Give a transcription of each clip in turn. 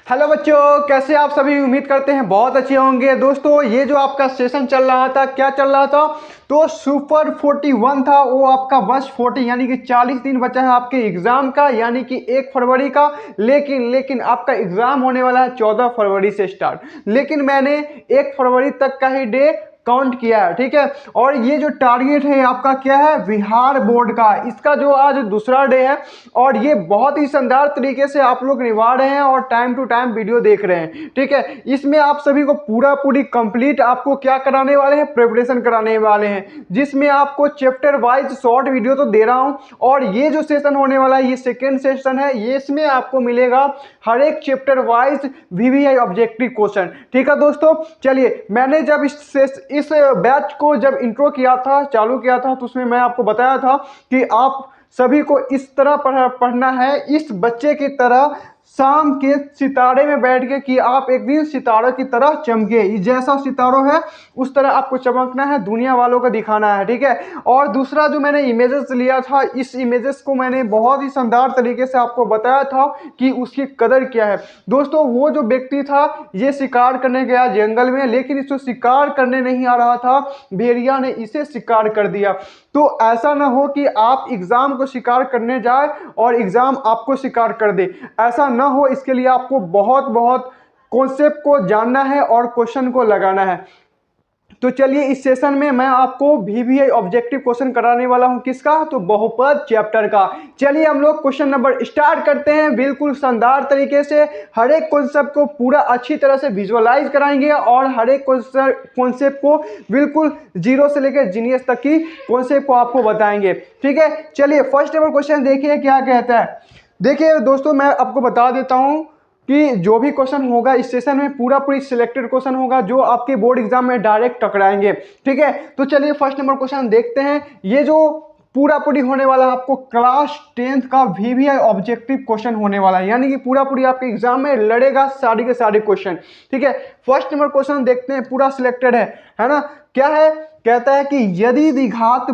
Hello बच्चों, कैसे आप सभी। उम्मीद करते हैं बहुत अच्छे होंगे। दोस्तों ये जो आपका सेशन चल रहा था, क्या चल रहा था, तो सुपर 41 था वो आपका बस 40 यानी कि 40 दिन बचा है आपके एग्जाम का, यानी कि 1 फरवरी का। लेकिन आपका एग्जाम होने वाला है 14 फरवरी से स्टार्ट। लेकिन मैंने 1 फरवरी तक का ही डे काउंट किया है, ठीक है। और ये जो टारगेट है आपका क्या है, बिहार बोर्ड का, इसका जो आज दूसरा डे है और ये बहुत ही शानदार तरीके से आप लोग निभा रहे हैं और टाइम टू टाइम वीडियो देख रहे हैं, ठीक है। इसमें आप सभी को पूरी कंप्लीट आपको क्या कराने वाले हैं, प्रिपरेशन कराने वाले हैं, जिसमें आपको चैप्टर वाइज शॉर्ट वीडियो तो दे रहा हूं। और ये जो सेशन होने वाला है, ये सेकेंड सेशन है, ये इसमें आपको मिलेगा हर एक chapter wise VVI objective question, ठीक है दोस्तों। चलिए, मैंने जब इस बैच को जब इंट्रो किया था, चालू किया था, तो उसमें मैं आपको बताया था कि आप सभी को इस तरह पढ़ना है, इस बच्चे की तरह शाम के सितारे में बैठ के, कि आप एक दिन सितारों की तरह चमके। जैसा सितारों है उस तरह आपको चमकना है, दुनिया वालों को दिखाना है, ठीक है। और दूसरा जो मैंने इमेजेस लिया था, इस इमेजेस को मैंने बहुत ही शानदार तरीके से आपको बताया था कि उसकी कदर क्या है। दोस्तों वो जो व्यक्ति था, ये शिकार करने गया जंगल में, लेकिन इसको शिकार करने नहीं आ रहा था, भेड़िया ने इसे शिकार कर दिया। तो ऐसा ना हो कि आप एग्जाम को शिकार करने जाए और एग्जाम आपको शिकार कर दे, ऐसा ना हो। इसके लिए आपको बहुत कॉन्सेप्ट को जानना है और क्वेश्चन को लगाना है। तो चलिए, इस सेशन में मैं आपको वीवीआई ऑब्जेक्टिव क्वेश्चन कराने वाला हूं, किसका, तो बहुपद चैप्टर का। चलिए हम लोग क्वेश्चन नंबर स्टार्ट करते हैं। बिल्कुल शानदार तरीके से हर एक कॉन्सेप्ट को पूरा अच्छी तरह से विजुअलाइज कराएंगे और हर एक कॉन्सेप्ट को बिल्कुल जीरो से लेकर जीनियस तक की कॉन्सेप्ट को आपको बताएंगे, ठीक है। चलिए फर्स्ट नंबर क्वेश्चन देखिए क्या कहता है। देखिए दोस्तों, मैं आपको बता देता हूं कि जो भी क्वेश्चन होगा इस सेशन में पूरी सिलेक्टेड क्वेश्चन होगा जो आपके बोर्ड एग्जाम में डायरेक्ट टकराएंगे, ठीक है। तो चलिए फर्स्ट नंबर क्वेश्चन देखते हैं। ये जो पूरी होने वाला है आपको क्लास 10th का वीवीआई ऑब्जेक्टिव क्वेश्चन होने वाला है, यानी कि पूरी आपके एग्जाम में लड़ेगा सारे के सारे क्वेश्चन, ठीक है। फर्स्ट नंबर क्वेश्चन देखते हैं, पूरा सिलेक्टेड है ना। क्या है, कहता है कि यदि द्विघात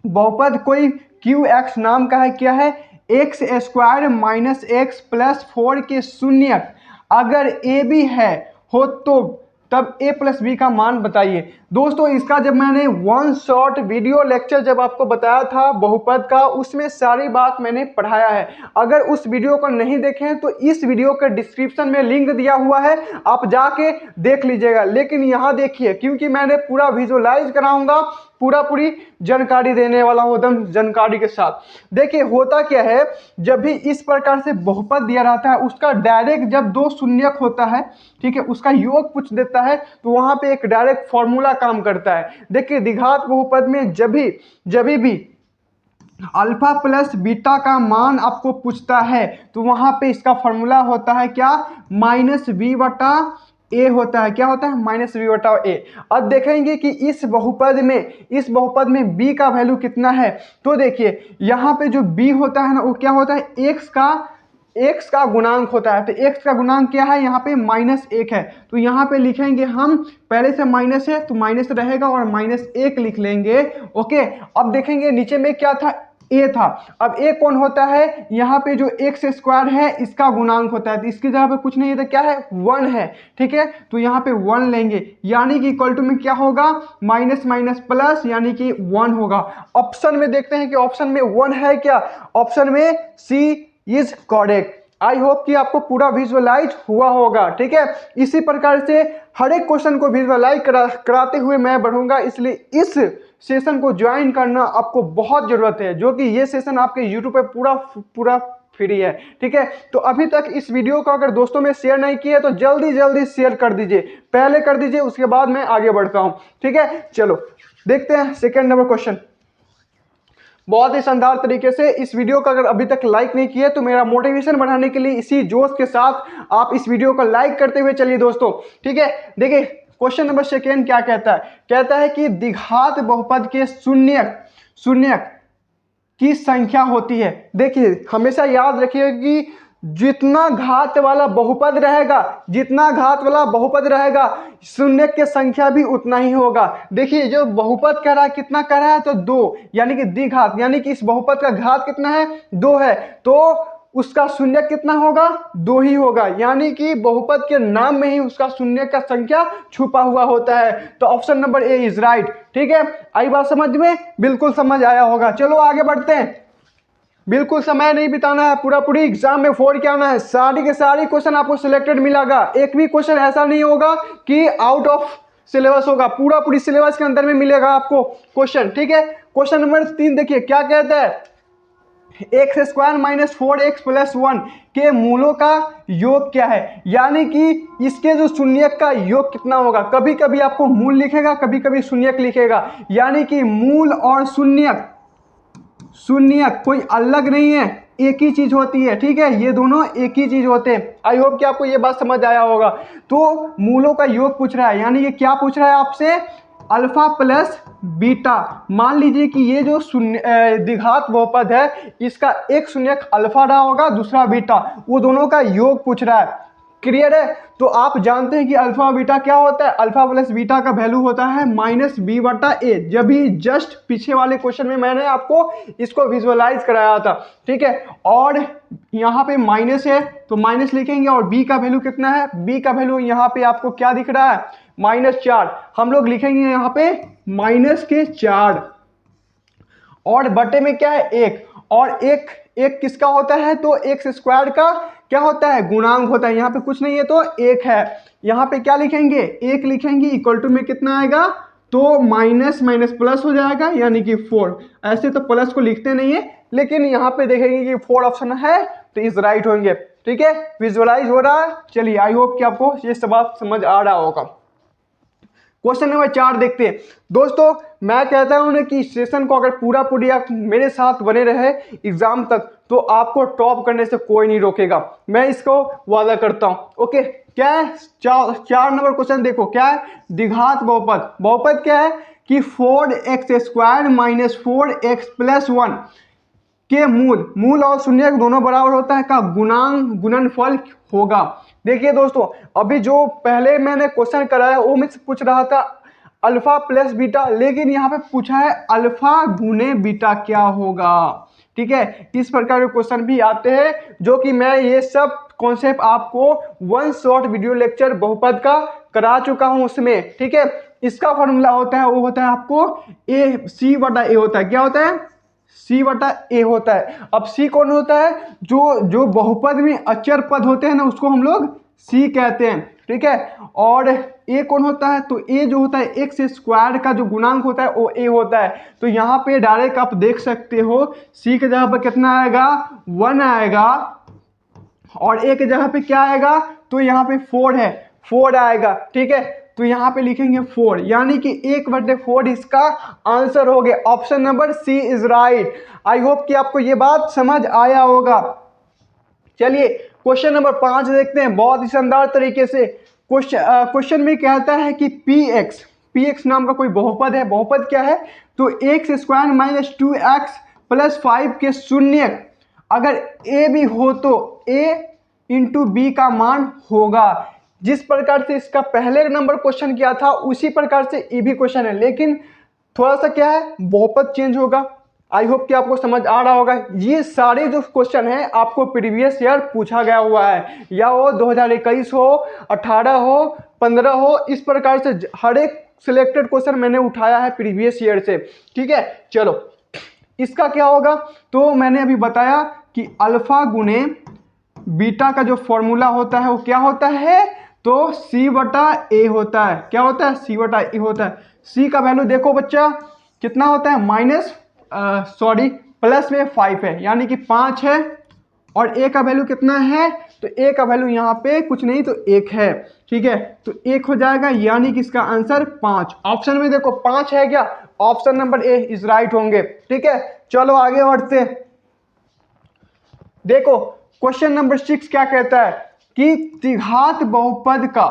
बहुपद कोई क्यू एक्स नाम का है, क्या है, x square minus x plus 4 के शून्य अगर ए बी है हो, तो तब ए प्लस बी का मान बताइए। दोस्तों इसका जब मैंने वन शॉट वीडियो लेक्चर जब आपको बताया था बहुपद का, उसमें सारी बात मैंने पढ़ाया है। अगर उस वीडियो को नहीं देखें तो इस वीडियो के डिस्क्रिप्शन में लिंक दिया हुआ है, आप जाके देख लीजिएगा। लेकिन यहाँ देखिए, क्योंकि मैंने पूरा विजुअलाइज कराऊंगा, पूरी जानकारी देने वाला हूं एकदम जानकारी के साथ। देखिए होता क्या है, जब भी इस प्रकार से बहुपद दिया रहता है, उसका डायरेक्ट जब दो शून्यक होता है, ठीक है, उसका योग पूछ देता है, तो वहां पे एक डायरेक्ट फॉर्मूला काम करता है। देखिए द्विघात बहुपद में जब भी अल्फा प्लस बीटा का मान आपको पूछता है, तो वहां पे इसका फॉर्मूला होता है क्या, माइनस बी बटा ए होता है। क्या होता है, माइनस बी बटा ए। अब देखेंगे कि इस बहुपद में बी का वैल्यू कितना है। तो देखिए यहाँ पे जो बी होता है ना, वो क्या होता है, एक्स का गुणांक होता है। तो एक्स का गुणांक क्या है, यहाँ पे -1 है। तो यहाँ पे लिखेंगे हम, पहले से माइनस है तो माइनस रहेगा और -1 लिख लेंगे, ओके। अब देखेंगे नीचे में क्या था, ए था। अब ए कौन होता है, यहाँ पे जो एक्स स्क्वायर है इसका गुणांक होता है, तो इसकी जगह पे कुछ नहीं है, तो क्या है, 1 है, ठीक है। तो यहाँ पे 1 लेंगे, यानी कि इक्वल टू में क्या होगा, माइनस माइनस प्लस, यानी कि 1 होगा। ऑप्शन में देखते हैं कि ऑप्शन में 1 है क्या, ऑप्शन में सी इज करेक्ट। आई होप कि आपको पूरा विजुअलाइज हुआ होगा, ठीक है। इसी प्रकार से हर एक क्वेश्चन को विजुअलाइज कराते हुए मैं बढ़ूंगा, इसलिए इस सेशन को ज्वाइन करना आपको बहुत जरूरत है, जो कि ये सेशन आपके यूट्यूब पे पूरा फ्री है, ठीक है। तो अभी तक इस वीडियो को अगर दोस्तों में शेयर नहीं किया तो जल्दी शेयर कर दीजिए, पहले कर दीजिए, उसके बाद मैं आगे बढ़ता हूं, ठीक है। चलो देखते हैं सेकेंड नंबर क्वेश्चन। बहुत ही शानदार तरीके से इस वीडियो को अगर अभी तक लाइक नहीं किया तो मेरा मोटिवेशन बढ़ाने के लिए इसी जोश के साथ आप इस वीडियो को लाइक करते हुए चलिए दोस्तों, ठीक है। देखिए क्वेश्चन नंबर सेकेंड क्या कहता है, कहता है कि द्विघात बहुपद के शून्यक की संख्या होती है। देखिए हमेशा याद रखिए कि जितना घात वाला बहुपद रहेगा शून्य की संख्या भी उतना ही होगा। देखिए जो बहुपद कह रहा है, कितना कह रहा है, तो 2, यानी कि द्विघात, यानी कि इस बहुपद का घात कितना है, 2 है। तो उसका शून्य कितना होगा, 2 ही होगा, यानी कि बहुपद के नाम में ही उसका शून्य का संख्या छुपा हुआ होता है। तो option number A is right. ठीक है, आई बात समझ में, बिल्कुल समझ आया होगा। चलो आगे बढ़ते हैं, बिल्कुल समय नहीं बिताना है, पूरा पूरी एग्जाम में 4 के आना है। सारी के सारी क्वेश्चन आपको सिलेक्टेड मिलेगा, एक भी क्वेश्चन ऐसा नहीं होगा कि आउट ऑफ सिलेबस होगा, पूरा पूरी सिलेबस के अंदर में मिलेगा आपको क्वेश्चन। ठीक है, क्वेश्चन नंबर 3 देखिए क्या कहता है, x square minus 4x plus 1 के मूलों का योग क्या है, यानी कि इसके जो शून्यक का योग कितना होगा। कभी कभी आपको मूल लिखेगा, कभी कभी शून्यक लिखेगा, यानी कि मूल और शून्यक, शून्यक कोई अलग नहीं है, एक ही चीज होती है। ठीक है, ये दोनों एक ही चीज होते हैं। आई होप कि आपको ये बात समझ आया होगा। तो मूलों का योग पूछ रहा है, यानी ये क्या पूछ रहा है आपसे, अल्फा प्लस बीटा। मान लीजिए कि ये जो शून्य द्विघात बहुपद है, इसका एक शून्यक अल्फा रहा होगा, दूसरा बीटा, वो दोनों का योग पूछ रहा है। क्लियर है, तो आप जानते हैं कि अल्फा बीटा क्या होता है, अल्फा प्लस बीटा का वैल्यू होता है -b/a। जब भी जस्ट पीछे वाले क्वेश्चन में मैंने आपको इसको विजुअलाइज कराया था। ठीक है, और यहाँ पे माइनस है तो माइनस लिखेंगे, और b का वैल्यू कितना है, b का वैल्यू यहाँ पे आपको क्या दिख रहा है, -4, हम लोग लिखेंगे यहाँ पे -4, और बटे में क्या है 1, और एक किसका होता है, तो एक्स स्क्वायर का क्या होता है, गुणांक होता है। यहाँ पे कुछ नहीं है तो 1 है, यहाँ पे क्या लिखेंगे, 1 लिखेंगे, इक्वल टू में कितना आएगा, तो माइनस माइनस प्लस हो जाएगा, यानी कि 4। ऐसे तो प्लस को लिखते नहीं है, लेकिन यहाँ पे देखेंगे कि 4 ऑप्शन है तो इस राइट होंगे। ठीक है, विजुअलाइज हो रहा है। चलिए, आई होप कि आपको ये सब बात समझ आ रहा होगा। क्वेश्चन नंबर 4 देखते हैं। दोस्तों, मैं कहता हूं ना कि सेशन को अगर पूरा पूरी आप मेरे साथ बने रहे एग्जाम तक, तो आपको टॉप करने से कोई नहीं रोकेगा, मैं इसको वादा करता हूं। ओके, क्या है, 4 नंबर क्वेश्चन देखो, क्या है, द्विघात बहुपद। बहुपद क्या है कि 4x² माइनस 4x प्लस 1 के मूल और शून्य दोनों बराबर होता है का गुणांक गुणनफल होगा। देखिए दोस्तों, अभी जो पहले मैंने क्वेश्चन कराया वो मुझसे पूछ रहा था अल्फा प्लस बीटा, लेकिन यहाँ पे पूछा है अल्फा गुने बीटा क्या होगा। ठीक है, इस प्रकार के क्वेश्चन भी आते हैं, जो कि मैं ये सब कॉन्सेप्ट आपको 1 शॉर्ट वीडियो लेक्चर बहुपद का करा चुका हूं उसमें। ठीक है, इसका फॉर्मूला होता है, वो होता है आपको C/A होता है। क्या होता है, C/A होता है। अब C कौन होता है, जो बहुपद में अचर पद होते हैं ना, उसको हम लोग C कहते हैं। ठीक है, और A कौन होता है, तो A जो होता है एक्स स्क्वायर का जो गुणांक होता है वो A होता है। तो यहाँ पे डायरेक्ट आप देख सकते हो C के जगह पर कितना आएगा, 1 आएगा, और A के जगह पे क्या आएगा, तो यहाँ पे 4 है, 4 आएगा। ठीक है, तो यहाँ पे लिखेंगे 4, यानी कि 1/4 इसका आंसर हो गया। Option number C is right. I hope कि आपको ये बात समझ आया होगा। चलिए क्वेश्चन नंबर 5 देखते हैं, बहुत ही शानदार तरीके से। क्वेश्चन में कहता है कि px नाम का कोई बहुपद है। बहुपद क्या है, तो x² माइनस 2x प्लस 5 के शून्य अगर a भी हो तो a इंटू बी का मान होगा। जिस प्रकार से इसका पहले नंबर क्वेश्चन किया था उसी प्रकार से ये भी क्वेश्चन है, लेकिन थोड़ा सा क्या है, बहुपद चेंज होगा। आई होप कि आपको समझ आ रहा होगा। ये सारे जो क्वेश्चन है आपको प्रीवियस ईयर पूछा गया हुआ है, या वो 2021 हो, 18 हो, 15 हो, इस प्रकार से हर एक सिलेक्टेड क्वेश्चन मैंने उठाया है प्रीवियस ईयर से। ठीक है, चलो इसका क्या होगा, तो मैंने अभी बताया कि अल्फा गुने बीटा का जो फॉर्मूला होता है वो क्या होता है, तो C/A होता है। क्या होता है, C/A होता है। C का वैल्यू देखो बच्चा कितना होता है, प्लस में 5 है, यानी कि 5 है, और A का वैल्यू कितना है, तो A का वैल्यू यहाँ पे कुछ नहीं तो 1 है। ठीक है, तो 1 हो जाएगा, यानी कि इसका आंसर 5। ऑप्शन में देखो 5 है क्या, option number A is right होंगे। ठीक है, चलो आगे बढ़ते। देखो क्वेश्चन नंबर 6 क्या कहता है कि त्रिघात बहुपद का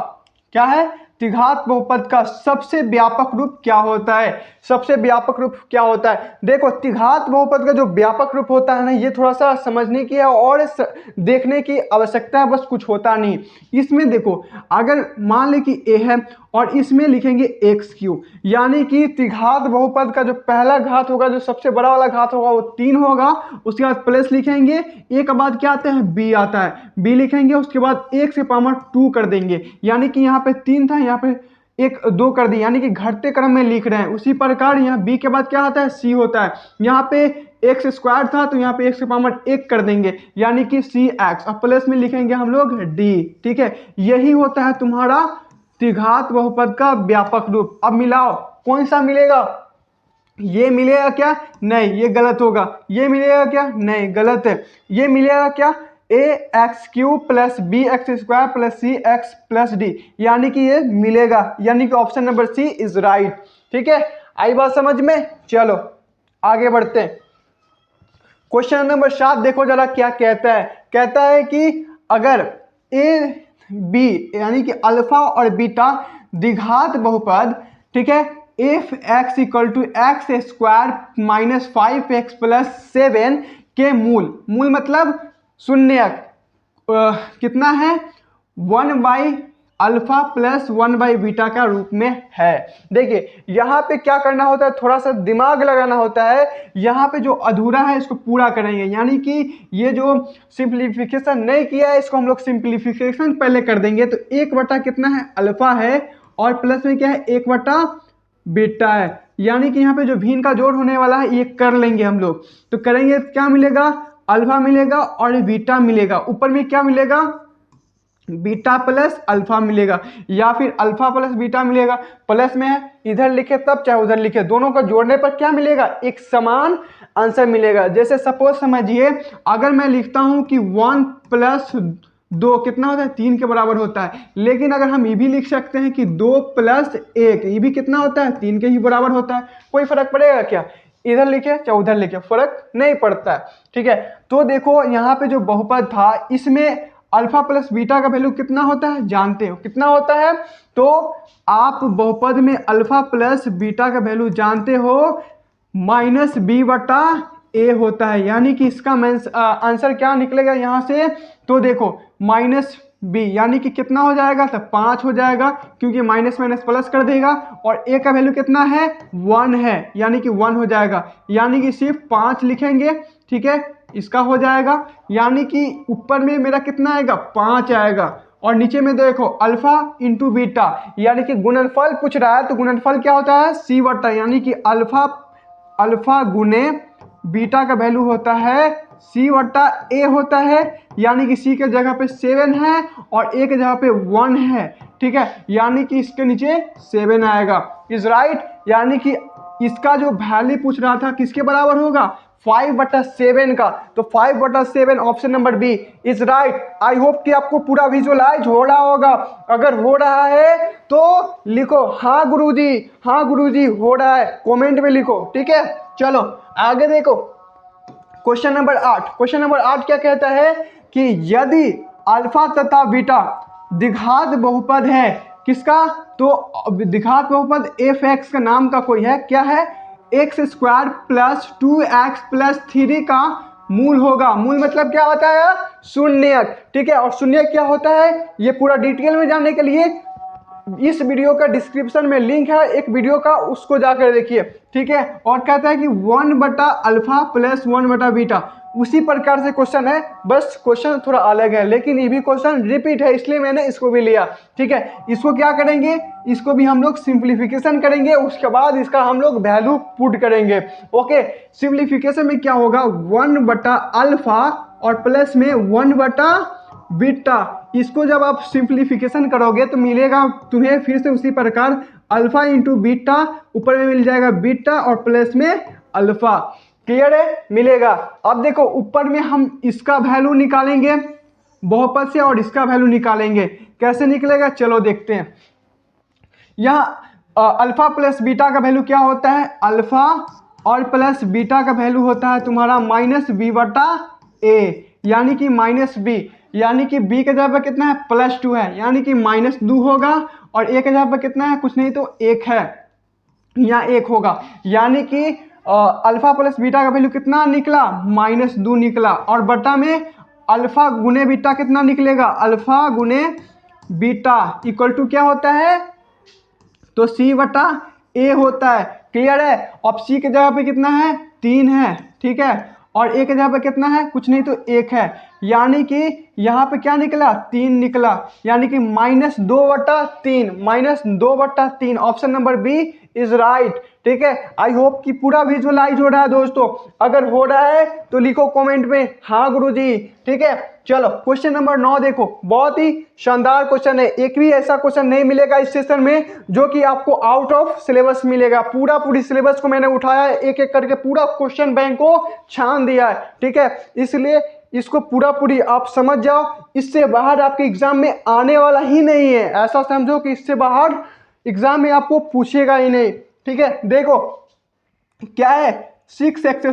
क्या है, त्रिघात बहुपद का सबसे व्यापक रूप क्या होता है। सबसे व्यापक रूप क्या होता है, देखो त्रिघात बहुपद का जो व्यापक रूप होता है ना, ये थोड़ा सा समझने की है और देखने की आवश्यकता है, बस कुछ होता नहीं। इसमें देखो अगर मान ले कि a है और इसमें लिखेंगे एक्स क्यूब, यानी कि त्रिघात बहुपद का जो पहला घात होगा, जो सबसे बड़ा वाला घात होगा वो 3 होगा, उसके बाद प्लस लिखेंगे, ए के बाद क्या आता है, बी आता है, बी लिखेंगे, उसके बाद एक से पावर 2 कर देंगे, यानी कि यहाँ पे 3 था, यहाँ पे एक 2 कर दिए, यानी कि घटते क्रम में लिख रहे हैं। उसी प्रकार यहाँ बी के बाद क्या आता है, सी होता है, यहाँ पे एक्स स्क्वायर था तो यहाँ पे एक्स के पावर 1 कर देंगे, यानी कि सी एक्स, और प्लस में लिखेंगे हम लोग डी। ठीक है, यही होता है तुम्हारा त्रिघात बहुपद का व्यापक रूप। अब मिलाओ, कौन सा मिलेगा, ये मिलेगा क्या, नहीं ये गलत होगा, ये मिलेगा क्या, नहीं गलत है, ये मिलेगा क्या, A x cube plus B x square plus C x plus D, यानी कि ये मिलेगा, यानी कि option number C is right. ठीक है, आई बात समझ में, चलो आगे बढ़ते हैं। क्वेश्चन नंबर 7 देखो जरा क्या कहता है, कहता है कि अगर ए बी यानी कि अल्फा और बीटा द्विघात बहुपद, ठीक है, F X equal to X square minus 5x plus 7 के मूल मतलब शून्य कितना है, 1 अल्फा प्लस 1 बीटा का रूप में है। देखिए यहाँ पे क्या करना होता है, थोड़ा सा दिमाग लगाना होता है, यहाँ पे जो अधूरा है इसको पूरा करेंगे, यानी कि ये जो सिंप्लीफिकेशन नहीं किया है इसको हम लोग सिंप्लीफिकेशन पहले कर देंगे। तो 1 कितना है, अल्फा है, और प्लस में क्या है, 1 बीटा है, यानी कि यहाँ पे जो भिन्न का जोड़ होने वाला है ये कर लेंगे हम लोग। तो करेंगे क्या मिलेगा, अल्फा मिलेगा और बीटा मिलेगा, ऊपर में क्या मिलेगा, बीटा प्लस अल्फा मिलेगा, या फिर अल्फा प्लस बीटा मिलेगा, प्लस में है इधर लिखे तब चाहे उधर लिखे, दोनों को जोड़ने पर क्या मिलेगा, एक समान आंसर मिलेगा। जैसे सपोज समझिए अगर मैं लिखता हूं कि 1 प्लस 2 कितना होता है, 3 के बराबर होता है, लेकिन अगर हम ये भी लिख सकते हैं कि 2 प्लस 1 ये भी कितना होता है, 3 के ही बराबर होता है, कोई फर्क पड़ेगा क्या, इधर लिखे चाहे उधर लिखे फर्क नहीं पड़ता है। ठीक है, तो देखो यहाँ पे जो बहुपद था इसमें अल्फा प्लस बीटा का वैल्यू कितना होता है, जानते हो कितना होता है, तो आप बहुपद में अल्फा प्लस बीटा का वैल्यू जानते हो, माइनस बी बटा ए होता है, यानी कि इसका आंसर क्या निकलेगा यहाँ से, तो देखो माइनस बी यानी कि कितना हो जाएगा, तो 5 हो जाएगा, क्योंकि माइनस माइनस प्लस कर देगा, और ए का वैल्यू कितना है, 1 है, यानी कि 1 हो जाएगा, यानी कि सिर्फ 5 लिखेंगे। ठीक है, इसका हो जाएगा, यानी कि ऊपर में मेरा कितना आएगा, 5 आएगा, और नीचे में देखो अल्फा इंटू बीटा, यानी कि गुणनफल पूछ रहा है, तो गुणनफल क्या होता है, सी बटा, यानी कि अल्फा गुने बीटा का वैल्यू होता है सी बटा ए होता है, यानी कि सी के जगह पे 7 है और ए के जगह पे 1 है। ठीक है, यानी कि इसके नीचे 7 आएगा, इज राइट, यानी कि इसका जो वैल्यू पूछ रहा था किसके बराबर होगा, 5/7 का, तो 5/7 option number B is right. I hope कि आपको पूरा विजुअलाइज हो रहा होगा, अगर हो रहा है तो लिखो हाँ गुरुजी, हाँ गुरुजी हो रहा है, कमेंट में लिखो। ठीक है, चलो आगे देखो क्वेश्चन नंबर 8। क्वेश्चन नंबर 8 क्या कहता है कि यदि अल्फा तथा बीटा द्विघात बहुपद है, किसका, तो द्विघात बहुपद एफ एक्स का नाम का कोई है, क्या है, x square plus 2x plus 3 का मूल होगा, मूल मतलब क्या होता है, शून्य। ठीक है, और शून्य क्या होता है, ये पूरा डिटेल में जानने के लिए इस वीडियो का डिस्क्रिप्शन में लिंक है एक वीडियो का, उसको जाकर देखिए। ठीक है, और कहता है कि 1/अल्फा प्लस 1/बीटा, उसी प्रकार से क्वेश्चन है, बस क्वेश्चन थोड़ा अलग है, लेकिन ये भी क्वेश्चन रिपीट है, इसलिए मैंने इसको भी लिया। ठीक है, इसको क्या करेंगे, इसको भी हम लोग सिंप्लीफिकेशन करेंगे, उसके बाद इसका हम लोग वैल्यू पुट करेंगे। ओके, सिंप्लीफिकेशन में क्या होगा, 1/अल्फा और प्लस में 1/बीटा, इसको जब आप सिंप्लीफिकेशन करोगे तो मिलेगा तुम्हें फिर से उसी प्रकार अल्फा इंटू बीटा, ऊपर में मिल जाएगा बीटा और प्लस में अल्फा। क्लियर है, मिलेगा। अब देखो ऊपर में हम इसका वैल्यू निकालेंगे बहुपद से और इसका वैल्यू निकालेंगे, कैसे निकलेगा चलो देखते हैं। यहाँ अल्फा प्लस बीटा का वैल्यू क्या होता है, अल्फा और प्लस बीटा का वैल्यू होता है तुम्हारा माइनस बी बटा ए, यानी कि माइनस बी, यानी कि b के जगह पर कितना है, +2 है, यानी कि -2 होगा, और a के जगह पर कितना है, कुछ नहीं तो 1 है, यहाँ 1 होगा, यानी कि अल्फा प्लस बीटा का वैल्यू कितना निकला, -2 निकला, और बटा में अल्फा गुने बीटा कितना निकलेगा, अल्फा गुने बीटा इक्वल टू क्या होता है, तो सी बटा ए होता है। क्लियर है। अब सी की जगह पे कितना है, 3 है, ठीक है, और ए की जगह पे कितना है, कुछ नहीं तो 1 है, यानी कि यहाँ पे क्या निकला, 3 निकला, यानी कि -2/3, -2/3, option number B is right. ठीक है, आई होप कि पूरा विजुअलाइज हो रहा है दोस्तों। अगर हो रहा है तो लिखो कमेंट में हाँ गुरुजी। ठीक है, चलो क्वेश्चन नंबर 9 देखो, बहुत ही शानदार क्वेश्चन है। एक भी ऐसा क्वेश्चन नहीं मिलेगा इस सेशन में जो कि आपको आउट ऑफ सिलेबस मिलेगा। पूरी सिलेबस को मैंने उठाया है, एक एक करके पूरा क्वेश्चन बैंक को छान दिया है। ठीक है, इसलिए इसको पूरी आप समझ जाओ। इससे बाहर आपके एग्जाम में आने वाला ही नहीं है, ऐसा समझो कि इससे बाहर एग्जाम में आपको पूछेगा ही नहीं। ठीक है, देखो क्या है, 6x² -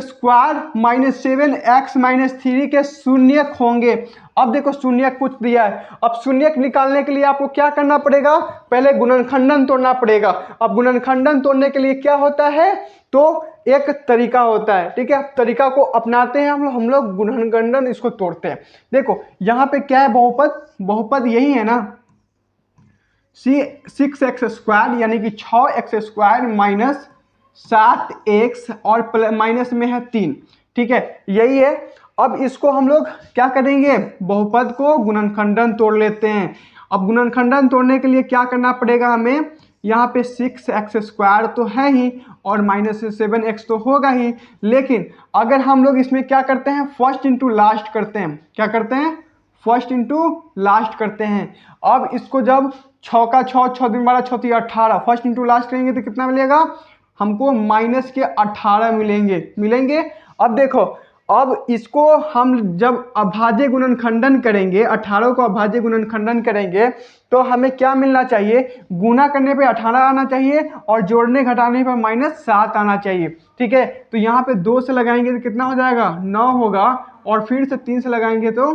7x - 3 के शून्यक होंगे। अब देखो शून्यक पूछ दिया है, अब शून्यक निकालने के लिए आपको क्या करना पड़ेगा, पहले गुणनखंडन तोड़ना पड़ेगा। अब गुणनखंडन तोड़ने के लिए क्या होता है, तो एक तरीका होता है। ठीक है, तरीका को अपनाते हैं हम लोग गुणनखंडन इसको तोड़ते हैं। देखो यहाँ पे क्या है, बहुपद यही है ना, 6x² यानी कि 6x² - 7x और माइनस में है 3। ठीक है, यही है। अब इसको हम लोग क्या करेंगे, बहुपद को गुणनखंडन तोड़ लेते हैं। अब गुणनखंडन तोड़ने के लिए क्या करना पड़ेगा हमें, यहाँ पे 6x² तो है ही और -7x तो होगा ही, लेकिन अगर हम लोग इसमें क्या करते हैं, फर्स्ट इंटू लास्ट करते हैं। क्या करते हैं, फर्स्ट इंटू लास्ट करते हैं। अब इसको जब 6 का 6, 6 दूनी 12, 6 3 18, फर्स्ट इंटू लास्ट करेंगे तो कितना मिलेगा हमको, -18 मिलेंगे। अब देखो, अब इसको हम जब अभाज्य गुणनखंडन करेंगे, 18 को अभाज्य गुणनखंडन करेंगे तो हमें क्या मिलना चाहिए, गुना करने पे 18 आना चाहिए और जोड़ने घटाने पर -7 आना चाहिए। ठीक है, तो यहाँ पे 2 से लगाएंगे तो कितना हो जाएगा, 9 होगा, और फिर से 3 से लगाएंगे तो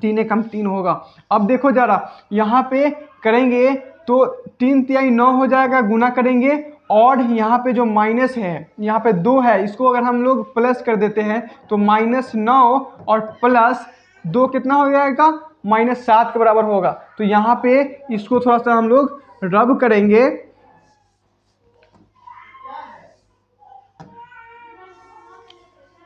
3 एकम 3 होगा। अब देखो जरा यहाँ पे करेंगे तो 3 तिहाई 9 हो जाएगा, गुना करेंगे, और यहाँ पे जो माइनस है, यहाँ पे 2 है, इसको अगर हम लोग प्लस कर देते हैं तो -9 और +2 कितना हो जाएगा, -7 के बराबर होगा। तो यहाँ पे इसको थोड़ा सा हम लोग रब करेंगे,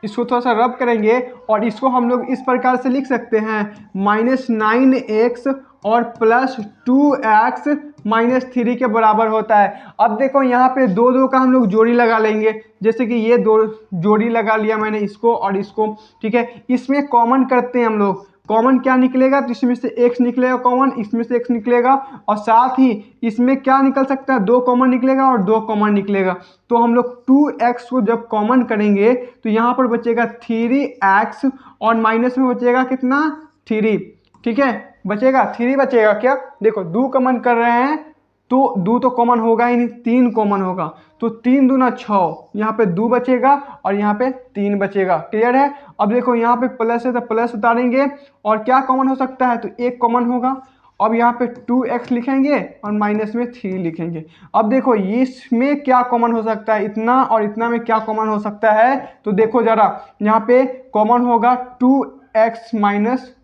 इसको थोड़ा सा रब करेंगे और इसको हम लोग इस प्रकार से लिख सकते हैं, -9x और +2x - 3 के बराबर होता है। अब देखो यहाँ पे 2 का हम लोग जोड़ी लगा लेंगे, जैसे कि ये 2 जोड़ी लगा लिया मैंने, इसको और इसको। ठीक है, इसमें कॉमन करते हैं हम लोग, कॉमन क्या निकलेगा, तो इसमें से x निकलेगा कॉमन, इसमें से x निकलेगा, और साथ ही इसमें क्या निकल सकता है, 2 कॉमन निकलेगा और 2 कॉमन निकलेगा। तो हम लोग 2x को जब कॉमन करेंगे तो यहाँ पर बचेगा 3x और माइनस में बचेगा कितना, 3। ठीक है, बचेगा 3 बचेगा क्या, देखो 2 कॉमन कर रहे हैं तो 2 तो कॉमन होगा ही नहीं, 3 कॉमन होगा, तो 3 दूना 6, यहाँ पे 2 बचेगा और यहाँ पे 3 बचेगा। क्लियर है। अब देखो यहाँ पे प्लस है तो प्लस उतारेंगे, और क्या कॉमन हो सकता है, तो 1 कॉमन होगा। अब यहाँ पे 2x लिखेंगे और माइनस में 3 लिखेंगे। अब देखो इसमें क्या कॉमन हो सकता है, इतना और इतना में क्या कॉमन हो सकता है, तो देखो जरा यहाँ पे कॉमन होगा 2x -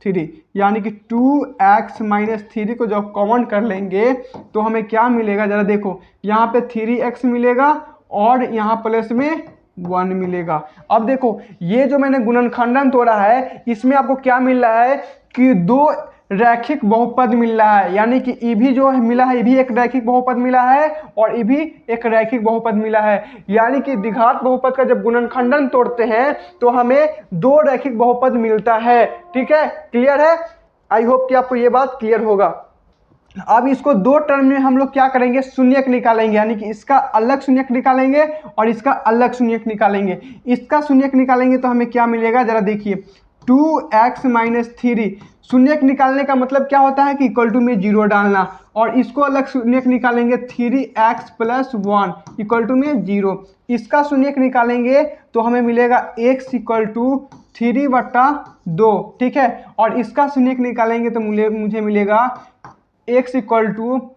3, यानी कि 2x - 3 को जब कॉमन कर लेंगे तो हमें क्या मिलेगा, जरा देखो यहाँ पे 3x मिलेगा और यहाँ प्लस में 1 मिलेगा। अब देखो ये जो मैंने गुणनखंडन तोड़ा है, इसमें आपको क्या मिल रहा है कि 2 रैखिक बहुपद मिल रहा है, यानी कि ई भी जो मिला है, ई भी एक रैखिक बहुपद मिला है और ई भी एक रैखिक बहुपद मिला है। यानी कि द्विघात बहुपद का जब गुणनखंडन तोड़ते हैं तो हमें 2 रैखिक बहुपद मिलता है। ठीक है, क्लियर है। आई होप कि आपको ये बात क्लियर होगा। अब इसको 2 टर्म में हम लोग क्या करेंगे, शून्यक निकालेंगे, यानी कि इसका अलग शून्यक निकालेंगे और इसका अलग शून्यक निकालेंगे। इसका शून्यक निकालेंगे तो हमें क्या मिलेगा, जरा देखिए, 2x - 3। शून्यक निकालने का मतलब क्या होता है कि इक्वल टू में 0 डालना, और इसको अलग शून्यक निकालेंगे 3x + 1 इक्वल टू में 0। इसका शून्यक निकालेंगे तो हमें मिलेगा x = 3/2। ठीक है, और इसका शून्यक निकालेंगे तो मुझे मिलेगा x =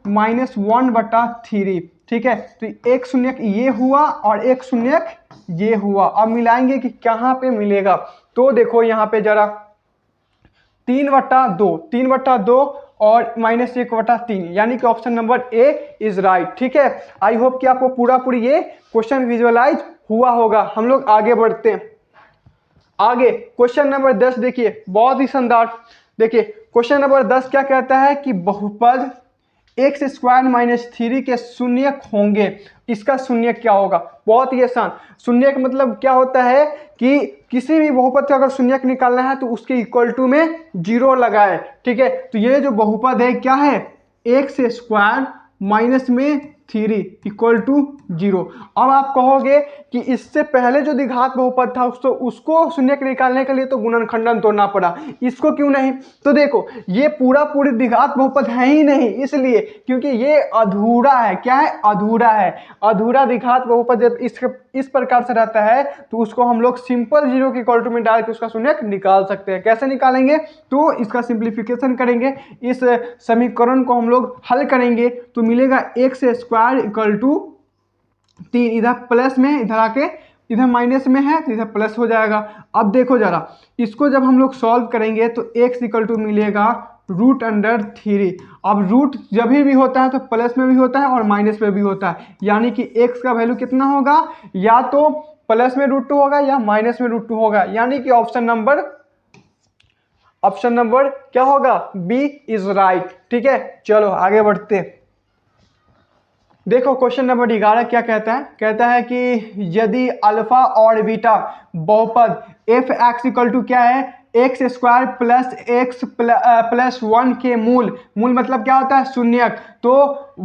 -1/3। ठीक है, तो एक शून्यक ये हुआ और एक शून्यक ये हुआ। अब मिलाएंगे कि कहाँ पे मिलेगा, तो देखो यहाँ पे जरा 3/2 और -1/3, यानी कि option number A is right. ठीक है, आई होप कि आपको पूरी ये क्वेश्चन विजुअलाइज हुआ होगा। हम लोग आगे बढ़ते हैं। आगे क्वेश्चन नंबर 10 देखिए, बहुत ही शानदार। देखिए क्वेश्चन नंबर 10 क्या कहता है कि बहुपद x² - 3 के शून्यक होंगे। इसका शून्यक क्या होगा? बहुत ही आसान। शून्यक मतलब क्या होता है कि किसी भी बहुपद का अगर शून्यक निकालना है तो उसके इक्वल टू में 0 लगाए। ठीक है, तो ये जो बहुपद है क्या है? x² माइनस में 3 इक्वल टू 0। अब आप कहोगे कि इससे पहले जो द्विघात बहुपद था उसको शून्यक निकालने के लिए तो गुणनखंडन तोड़ना पड़ा, इसको क्यों नहीं? तो देखो ये पूरी द्विघात बहुपद है ही नहीं, इसलिए क्योंकि ये अधूरा है। क्या है? अधूरा है। अधूरा द्विघात बहुपद जब इस प्रकार से रहता है तो उसको हम लोग सिंपल 0 के इक्वल टू में डाल के उसका शून्यक निकाल सकते हैं। कैसे निकालेंगे? तो इसका सिंप्लीफिकेशन करेंगे, इस समीकरण को हम लोग हल करेंगे तो मिलेगा x² इक्वल टू 3, इधर प्लस में इधर आके इधर माइनस में है तो इधर प्लस हो जाएगा। अब देखो जरा, इसको जब हम लोग सॉल्व करेंगे तो x इक्वल टू मिलेगा √3। अब रूट जब भी होता है तो प्लस में भी होता है और माइनस में भी होता है, यानी कि x का वैल्यू कितना होगा? या तो प्लस में √2 होगा या माइनस में √2 होगा, यानी कि ऑप्शन नंबर क्या होगा? B is right. ठीक है, चलो आगे बढ़ते हैं। देखो क्वेश्चन नंबर 11 क्या कहता है? कहता है कि यदि अल्फा और बीटा बहुपद f(x) इक्वल टू क्या है? x² प्लस x प्लस 1 के मूल मतलब क्या होता है? शून्यक। तो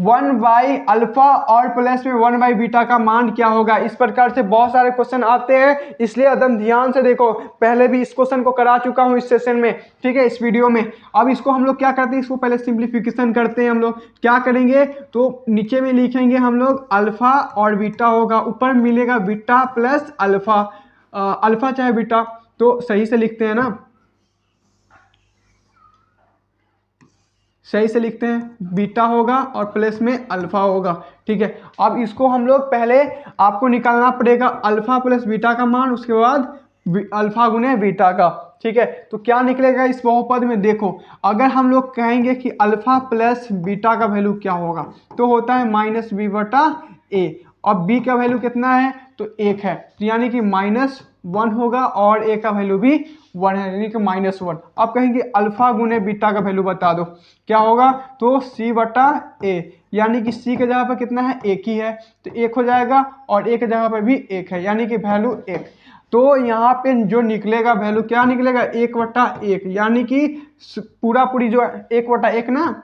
1/अल्फा और प्लस में 1/बीटा का मान क्या होगा? इस प्रकार से बहुत सारे क्वेश्चन आते हैं, इसलिए एकदम ध्यान से देखो। पहले भी इस क्वेश्चन को करा चुका हूं इस सेशन में, ठीक है, इस वीडियो में। अब इसको हम लोग क्या करते हैं? इसको पहले सिंप्लीफिकेशन करते हैं। हम लोग क्या करेंगे तो नीचे में लिखेंगे हम लोग अल्फा और बीटा होगा, ऊपर मिलेगा बीटा प्लस अल्फा। अल्फा चाहे बीटा, तो सही से लिखते हैं ना, सही से लिखते हैं, बीटा होगा और प्लस में अल्फा होगा। ठीक है, अब इसको हम लोग पहले आपको निकालना पड़ेगा अल्फा प्लस बीटा का मान, उसके बाद अल्फा गुने बीटा का। ठीक है, तो क्या निकलेगा इस बहुपद में? देखो अगर हम लोग कहेंगे कि अल्फा प्लस बीटा का वैल्यू क्या होगा तो होता है -b/a। अब b का वैल्यू कितना है? तो 1 है, तो यानी कि -1 होगा और a का वैल्यू भी 1 है, यानी कि -1। अब कहेंगे अल्फा गुने बीटा का वैल्यू बता दो, क्या होगा? तो c/a, यानी कि c के जगह पर कितना है? 1 ही है, तो 1 हो जाएगा और a के जगह पर भी 1 है, यानी कि वैल्यू 1। तो यहाँ पे जो निकलेगा वैल्यू क्या निकलेगा? 1/1, यानी कि पूरी जो 1/1 ना,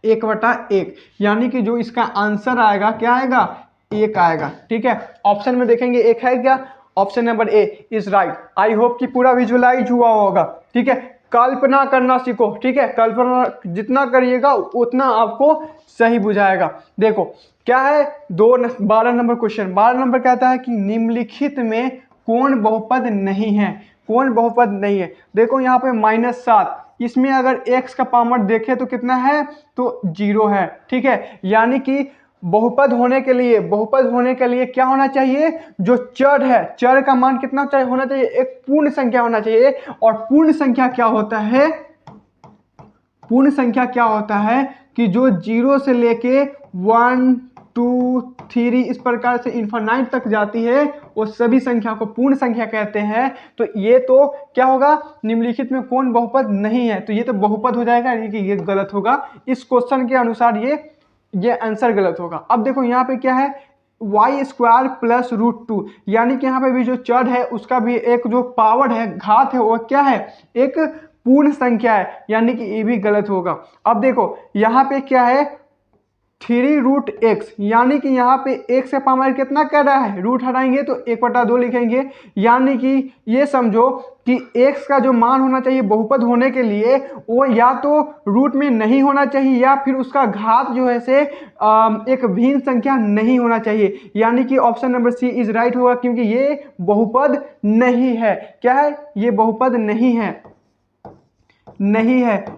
1/1, यानी कि जो इसका आंसर आएगा क्या आएगा? 1 आएगा। ठीक है, ऑप्शन में देखेंगे 1 है क्या? Option number A is right. I hope कि पूरा विजुअलाइज हुआ होगा। ठीक है, कल्पना करना सीखो। ठीक है, कल्पना जितना करिएगा उतना आपको सही बुझाएगा। देखो क्या है, 12 नंबर क्वेश्चन। 12 नंबर कहता है कि निम्नलिखित में कौन बहुपद नहीं है? कौन बहुपद नहीं है? देखो यहाँ पे -7, इसमें अगर x का पावर देखें तो कितना है? तो 0 है। ठीक है, यानी कि बहुपद होने के लिए क्या होना चाहिए? जो चर है, चर का मान कितना होना चाहिए? एक पूर्ण संख्या होना चाहिए। और पूर्ण संख्या क्या होता है? पूर्ण संख्या क्या होता है कि जो 0 से लेके 1 2 3 इस प्रकार से इन्फिनाइट तक जाती है, वो सभी संख्या को पूर्ण संख्या कहते हैं। तो ये तो क्या होगा? निम्नलिखित में कौन बहुपद नहीं है? तो ये तो बहुपद हो जाएगा, यानी कि ये गलत होगा। इस क्वेश्चन के अनुसार ये आंसर गलत होगा। अब देखो यहाँ पे क्या है? y² प्लस √2, यानी कि यहाँ पे भी जो चर है उसका भी एक जो पावर है, घात है, वो क्या है? एक पूर्ण संख्या है, यानी कि ये भी गलत होगा। अब देखो यहाँ पे क्या है? 3√x, यानी कि यहाँ पे x का पावर कितना कर रहा है? रूट हटाएंगे तो 1/2 लिखेंगे, यानी कि ये समझो कि x का जो मान होना चाहिए बहुपद होने के लिए वो या तो रूट में नहीं होना चाहिए या फिर उसका घात जो है से एक भिन्न संख्या नहीं होना चाहिए, यानी कि option number C is right होगा, क्योंकि ये बहुपद नहीं है। क्या है? ये बहुपद नहीं है।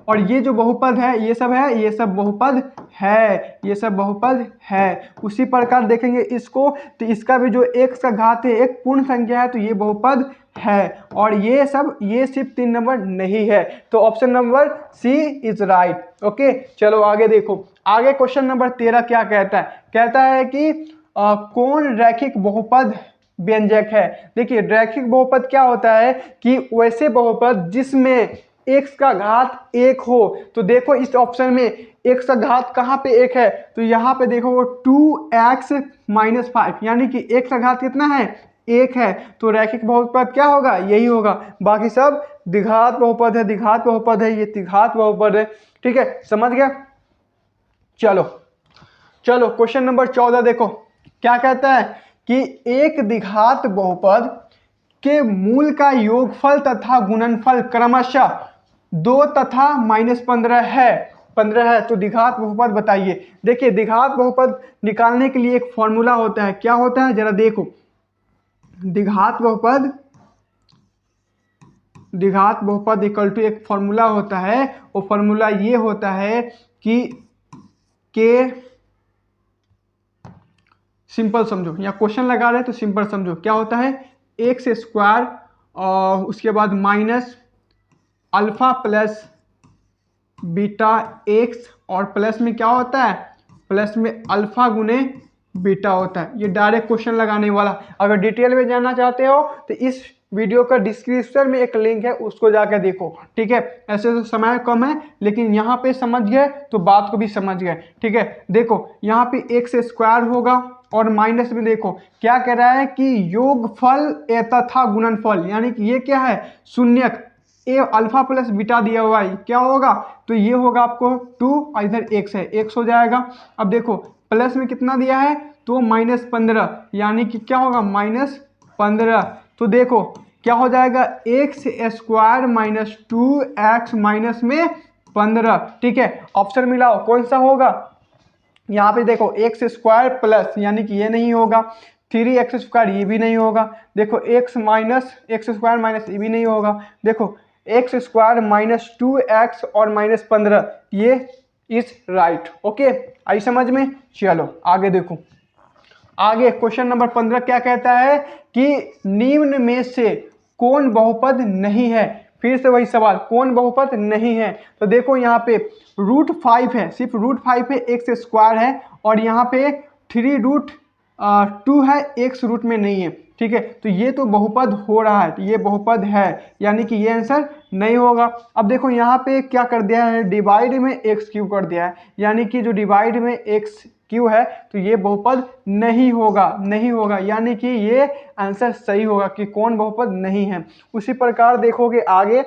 और ये जो बहुपद है ये सब है, ये सब बहुपद है, ये सब बहुपद है। उसी प्रकार देखेंगे इसको, तो इसका भी जो x का घात है एक पूर्ण संख्या है, तो ये बहुपद है, और ये सब ये सिर्फ 3 नंबर नहीं है। तो option number C is right. Okay, चलो आगे देखो। आगे क्वेश्चन नंबर 13 क्या कहता है? कहता है कि कौन रैखिक बहुपद व्यंजक है? देखिए, रैखिक बहुपद क्या होता है कि वैसे बहुपद जिसमें x का घात 1 हो। तो देखो इस ऑप्शन में x का घात कहाँ पे 1 है? तो यहाँ पे देखो वो 2x - 5, यानी कि x का घात कितना है? 1 है। तो रैखिक बहुपद क्या होगा? यही होगा। बाकी सब द्विघात बहुपद है, द्विघात बहुपद है, ये त्रिघात बहुपद है। ठीक है, समझ गया? चलो चलो क्वेश्चन नंबर 14 देखो क्या कहता है कि एक द्विघात बहुपद के मूल का योगफल तथा गुणनफल क्रमशः 2 तथा -15 है। तो द्विघात बहुपद बताइए। देखिए, द्विघात बहुपद निकालने के लिए एक फॉर्मूला होता है। क्या होता है जरा देखो। द्विघात बहुपद इक्वल टू एक फॉर्मूला होता है। वो फॉर्मूला ये होता है कि के, सिंपल समझो, या क्वेश्चन लगा रहे हैं तो सिंपल समझो। क्या होता है? एक्स स्क्वायर और उसके बाद minus alpha plus beta x, और प्लस में क्या होता है? प्लस में अल्फा गुने बीटा होता है। ये डायरेक्ट क्वेश्चन लगाने वाला। अगर डिटेल में जानना चाहते हो तो इस वीडियो का डिस्क्रिप्शन में एक लिंक है, उसको जाकर देखो। ठीक है, ऐसे तो समय कम है, लेकिन यहाँ पे समझ गए तो बात को भी समझ गए। ठीक है, देखो यहाँ पे एक्स स्क्वायर होगा और माइनस में देखो क्या कह रहा है कि योगफल तथा गुणनफल, यानी कि ये क्या है? शून्यक। ए अल्फा प्लस बीटा दिया हुआ है, क्या होगा? तो ये होगा आपको 2 और इधर x है, x हो जाएगा। अब देखो प्लस में कितना दिया है? तो -15, यानी कि क्या होगा? -15। तो देखो क्या हो जाएगा? X square minus 2x minus में 15। ठीक है, ऑप्शन मिलाओ कौन सा होगा? यहाँ पे देखो एक्स स्क्वायर प्लस, यानी कि ये नहीं होगा। 3x स्क्वायर, ये भी नहीं होगा। देखो x स्क्वायर माइनस, ये भी नहीं होगा। देखो एक्स स्क्वायर -2x और -15, ये इज राइट। ओके, आई समझ में? चलो आगे देखो। आगे क्वेश्चन नंबर 15 क्या कहता है कि निम्न में से कौन बहुपद नहीं है? फिर से वही सवाल, कौन बहुपद नहीं है? तो देखो यहाँ पे √5 है, सिर्फ √5 है, एक्स स्क्वायर है, और यहाँ पे 3√2 है, एक्स रूट में नहीं है। ठीक है, तो ये तो बहुपद हो रहा है, तो ये बहुपद है, यानी कि ये आंसर नहीं होगा। अब देखो यहाँ पे क्या कर दिया है? डिवाइड में एक्स क्यू कर दिया है, यानी कि जो डिवाइड में एक्स क्यू है तो ये बहुपद नहीं होगा, यानी कि ये आंसर सही होगा कि कौन बहुपद नहीं है। उसी प्रकार देखोगे आगे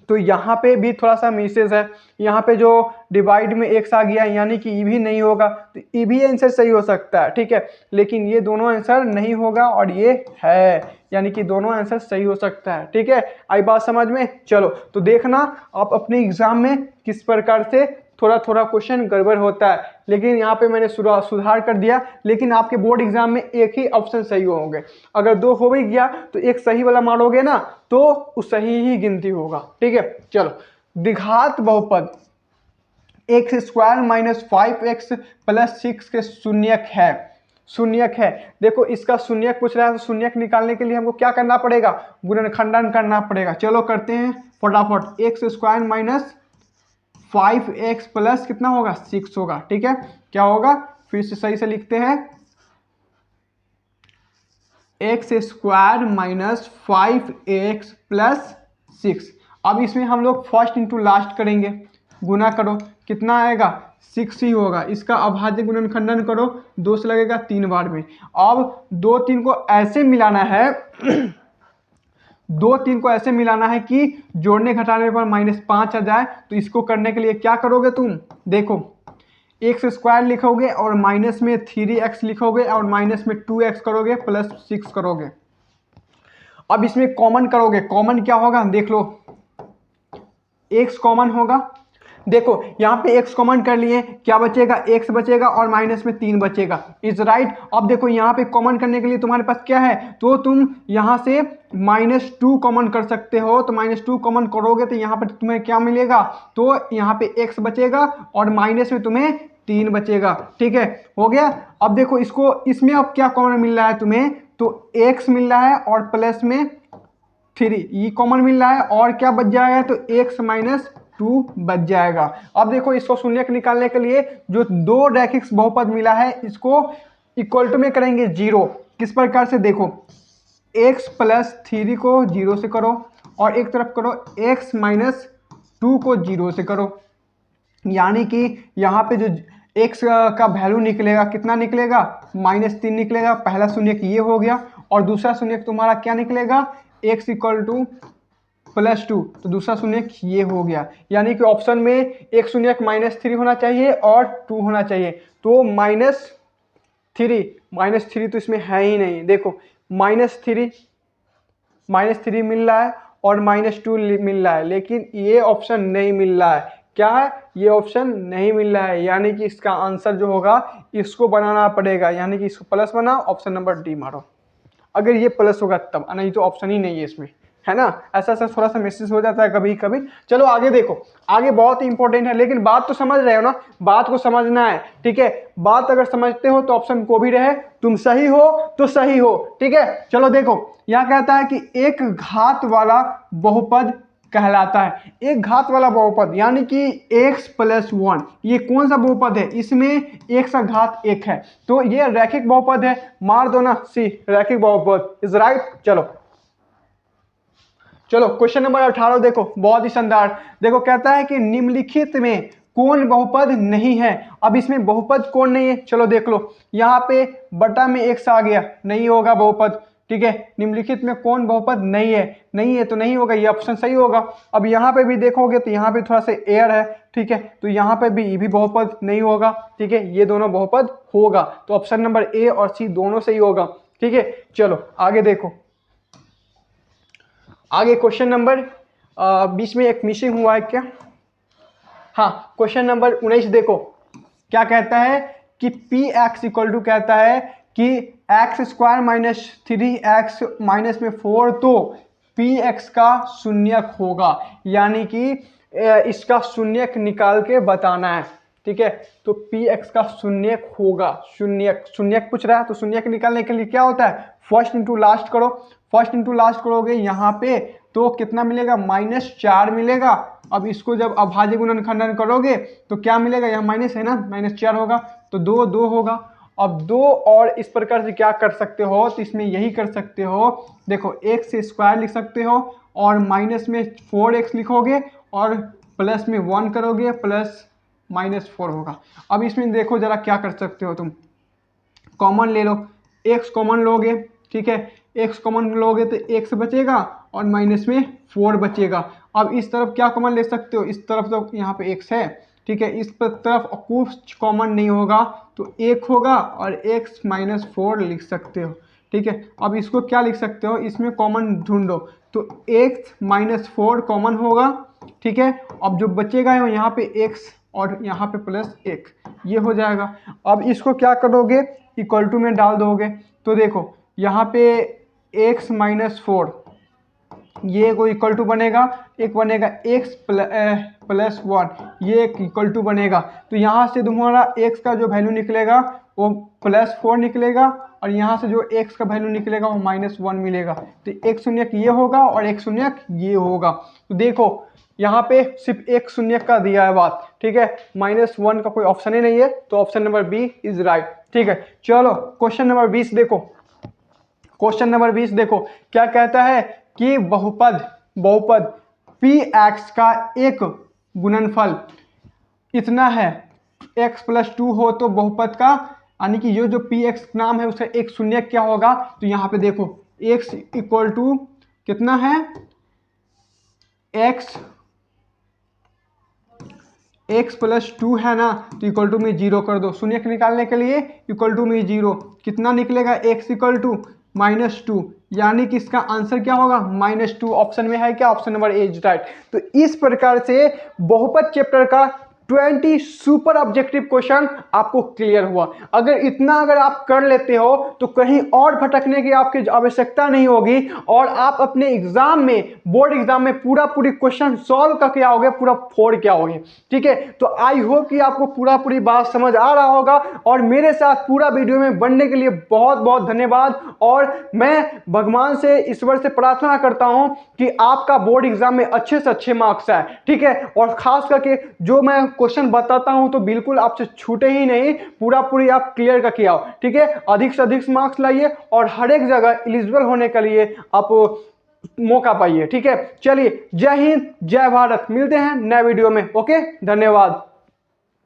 तो यहाँ पे भी थोड़ा सा मिसेस है। यहाँ पे जो डिवाइड में एक्स आ गया, यानी कि ई भी नहीं होगा, तो ई भी आंसर सही हो सकता है। ठीक है, लेकिन ये दोनों आंसर नहीं होगा और ये है, यानी कि दोनों आंसर सही हो सकता है। ठीक है, आई बात समझ में? चलो तो देखना आप अपने एग्जाम में किस प्रकार से थोड़ा थोड़ा क्वेश्चन गड़बड़ होता है, लेकिन यहाँ पे मैंने सुधार कर दिया। लेकिन आपके बोर्ड एग्जाम में एक ही ऑप्शन सही होंगे। अगर 2 हो भी गया तो एक सही वाला मारोगे ना, तो उस सही ही गिनती होगा। ठीक है, चलो द्विघात बहुपद x square minus 5x plus 6 के शून्यक है। देखो इसका शून्यक पूछ रहा है, तो शून्यक निकालने के लिए हमको क्या करना पड़ेगा? गुणनखंडन करना पड़ेगा। चलो करते हैं फटाफट। X square minus 5x plus कितना होगा? 6 होगा। ठीक है, क्या होगा? फिर से सही से लिखते हैं, x square minus 5x plus 6। अब इसमें हम लोग फर्स्ट इंटू लास्ट करेंगे, गुना करो, कितना आएगा? 6 ही होगा। इसका अभाज्य गुणनखंडन करो, 2 से लगेगा 3 बार में। अब 2 3 को ऐसे मिलाना है 2 3 को ऐसे मिलाना है कि जोड़ने घटाने पर -5 आ जाए। तो इसको करने के लिए क्या करोगे तुम? देखो एक्स स्क्वायर लिखोगे और माइनस में 3x लिखोगे और माइनस में 2x करोगे प्लस 6 करोगे। अब इसमें कॉमन करोगे, कॉमन क्या होगा? देख लो, x कॉमन होगा। देखो यहाँ पे x कॉमन कर लिए, क्या बचेगा? x बचेगा और माइनस में 3 बचेगा। Is right. अब देखो यहाँ पे कॉमन करने के लिए तुम्हारे पास क्या है? तो तुम यहाँ से -2 कॉमन कर सकते हो। तो -2 कॉमन करोगे तो यहाँ पे तुम्हें क्या मिलेगा? तो यहाँ पे x बचेगा और माइनस में तुम्हें 3 बचेगा। ठीक है, हो गया। अब देखो इसको, इसमें अब क्या कॉमन मिल रहा है तुम्हें? तो x मिल रहा है और प्लस में 3 ये कॉमन मिल रहा है और क्या बच जाएगा, तो x माइनस 2 बच जाएगा। अब देखो इसको शून्य निकालने के लिए जो दो रैखिक बहुपद मिला है इसको इक्वल टू में करेंगे 0। किस प्रकार से, देखो x प्लस 3 को 0 से करो और एक तरफ करो x माइनस 2 को 0 से करो, यानी कि यहाँ पे जो x का वैल्यू निकलेगा कितना निकलेगा, -3 निकलेगा। पहला शून्य ये हो गया और दूसरा शून्य तुम्हारा क्या निकलेगा, x इक्वल टू +2, तो दूसरा शून्य ये हो गया। यानी कि ऑप्शन में एक शून्य -3 होना चाहिए और 2 होना चाहिए, तो -3 तो इसमें है ही नहीं। देखो -3 मिल रहा है और -2 मिल रहा है, लेकिन ये ऑप्शन नहीं मिल रहा है। क्या है, ये ऑप्शन नहीं मिल रहा है, यानी कि इसका आंसर जो होगा इसको बनाना पड़ेगा, यानी कि इसको प्लस बनाओ, ऑप्शन नंबर डी मारो। अगर ये प्लस होगा तब, नहीं तो ऑप्शन ही नहीं है इसमें, है ना। ऐसा ऐसा थोड़ा सा मैसेज हो जाता है कभी कभी। चलो आगे देखो, आगे बहुत ही इंपॉर्टेंट है, लेकिन बात तो समझ रहे हो ना, बात को समझना है, ठीक है। बात अगर समझते हो तो ऑप्शन को भी रहे, तुम सही हो तो सही हो, ठीक है। चलो देखो यहाँ कहता है कि एक घात वाला बहुपद कहलाता है। एक घात वाला बहुपद यानी कि x प्लस 1, ये कौन सा बहुपद है, इसमें x का घात 1 है, तो ये रैखिक बहुपद है। मार दो ना सी, रैखिक बहुपद इज राइट। चलो क्वेश्चन नंबर 18 देखो, बहुत ही शानदार। देखो कहता है कि निम्नलिखित में कौन बहुपद नहीं है। अब इसमें बहुपद कौन नहीं है, चलो देख लो। यहाँ पे बटा में x आ गया, नहीं होगा बहुपद, ठीक है। निम्नलिखित में कौन बहुपद नहीं है, नहीं है तो नहीं होगा, ये ऑप्शन सही होगा। अब यहाँ पे भी देखोगे तो यहाँ पे थोड़ा सा एयर है, ठीक है, तो यहाँ पे भी ये भी बहुपद नहीं होगा, ठीक है। ये दोनों बहुपद होगा, तो ऑप्शन नंबर ए और सी दोनों सही होगा, ठीक है। चलो आगे देखो, आगे क्वेश्चन नंबर बीच में एक मिसिंग हुआ है क्या, हाँ क्वेश्चन नंबर 19 देखो क्या कहता है कि पी एक्स इक्वल टू कहता है कि x² - 3x माइनस में 4, तो पी एक्स का शून्यक होगा, यानी कि इसका शून्यक निकाल के बताना है, ठीक है। तो पी एक्स का शून्यक होगा, शून्यक पूछ रहा है, तो शून्यक निकालने के लिए क्या होता है, फर्स्ट इंटू लास्ट करो। फर्स्ट इंटू लास्ट करोगे यहाँ पे तो कितना मिलेगा, -4 मिलेगा। अब इसको जब अभाज्य गुणनखंडन करोगे तो क्या मिलेगा, यहाँ माइनस है ना, -4 होगा, तो 2 होगा। अब 2 और इस प्रकार से क्या कर सकते हो, तो इसमें यही कर सकते हो, देखो x² लिख सकते हो और माइनस में 4x लिखोगे और प्लस में 1 करोगे, प्लस -4 होगा। अब इसमें देखो जरा क्या कर सकते हो, तुम कॉमन ले लो, x कॉमन लोगे, ठीक है। x कॉमन लोगे तो x बचेगा और माइनस में 4 बचेगा। अब इस तरफ क्या कॉमन ले सकते हो, इस तरफ तो यहाँ पे x है, ठीक है, इस तरफ कुछ कॉमन नहीं होगा तो 1 होगा और x - 4 लिख सकते हो, ठीक है। अब इसको क्या लिख सकते हो, इसमें कॉमन ढूंढो, तो x - 4 कॉमन होगा, ठीक है। अब जो बचेगा यहाँ पे x और यहाँ पे +1, ये हो जाएगा। अब इसको क्या करोगे, इक्वल टू में डाल दोगे, तो देखो यहाँ पे x - 4 ये को इक्वल टू बनेगा, एक बनेगा x + 1, ये एक इक्वल टू बनेगा। तो यहाँ से तुम्हारा x का जो वैल्यू निकलेगा वो +4 निकलेगा और यहाँ से जो x का वैल्यू निकलेगा वो -1 मिलेगा। तो एक शून्यक ये होगा और एक शून्यक ये होगा। तो देखो यहाँ पे सिर्फ एक शून्यक का दिया है बात, ठीक है, -1 का कोई ऑप्शन ही नहीं है, तो option number B is right, ठीक है। चलो क्वेश्चन नंबर 20 देखो, क्वेश्चन नंबर 20 देखो क्या कहता है कि बहुपद पी एक्स का एक गुणनफल इतना है, x + 2 हो तो बहुपद का, यानी कि ये जो पी एक्स नाम है उसका एक शून्यक क्या होगा, तो यहाँ पे देखो x इक्वल टू कितना है, x + 2 है ना, तो इक्वल टू में 0 कर दो। शून्यक निकालने के लिए इक्वल टू में 0, कितना निकलेगा, x इक्वल टू -2, यानी कि इसका आंसर क्या होगा, -2। ऑप्शन में है क्या, option number A is right. तो इस प्रकार से बहुपद चैप्टर का 20 सुपर ऑब्जेक्टिव क्वेश्चन आपको क्लियर हुआ। अगर आप कर लेते हो तो कहीं और भटकने की आपकी आवश्यकता नहीं होगी और आप अपने एग्जाम में, बोर्ड एग्जाम में पूरी क्वेश्चन सॉल्व करके आओगे, पूरा फोड़ के आओगे। ठीक है, तो आई होप कि आपको पूरी बात समझ आ रहा होगा और मेरे साथ पूरा वीडियो में बनने के लिए बहुत बहुत धन्यवाद। और मैं भगवान से, ईश्वर से प्रार्थना करता हूं कि आपका बोर्ड एग्जाम में अच्छे से अच्छे मार्क्स आए। ठीक है, और खास करके जो मैं क्वेश्चन बताता हूं तो बिल्कुल आपसे छूटे ही नहीं, पूरी आप क्लियर करके आओ। ठीक है, अधिक से अधिक मार्क्स लाइए और हर एक जगह एलिजिबल होने के लिए आप मौका पाइए। ठीक है, चलिए, जय हिंद, जय भारत। मिलते हैं नए वीडियो में। ओके, धन्यवाद।